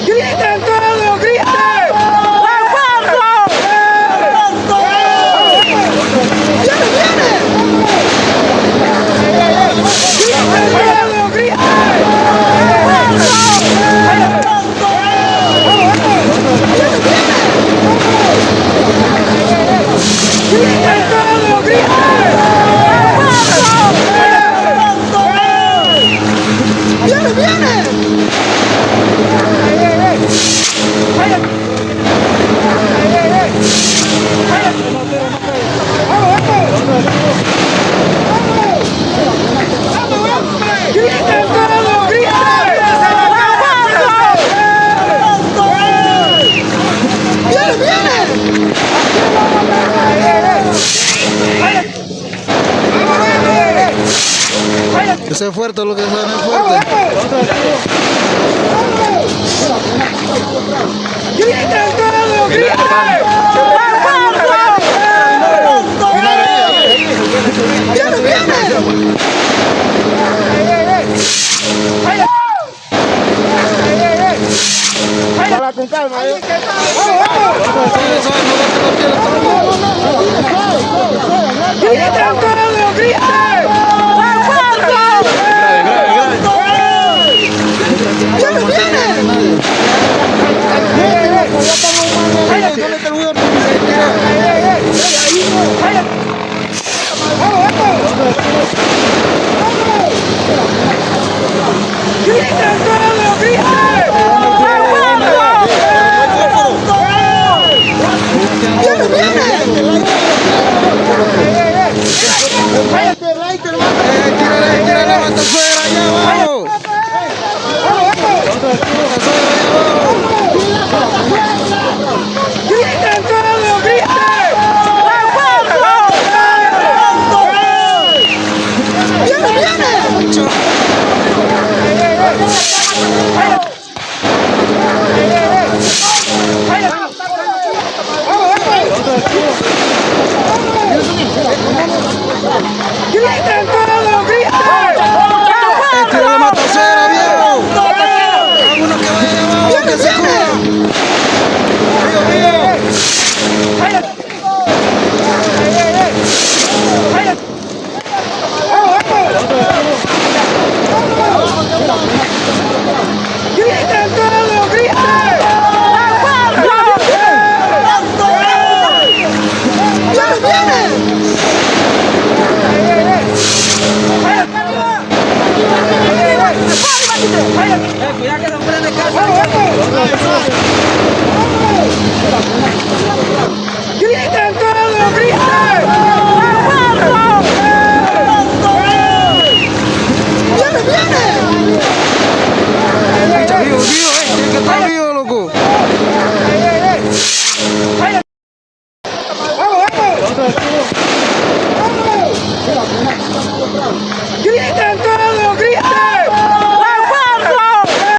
¡Griten todos! ¡Griten! Que sea fuerte lo que sea fuerte. ¡Griten todos! ¡Griten! Con calma, ¡Griten todos! ¡Griten! ¡Griten todos! Tira la mata fuera, allá abajo. ¡Griten todos! ¡Griten todos! Tira la mata fuera, viejo. Alguno que vaya abajo, que se cubra. ¡Griten todos! cuidado que no prende casa.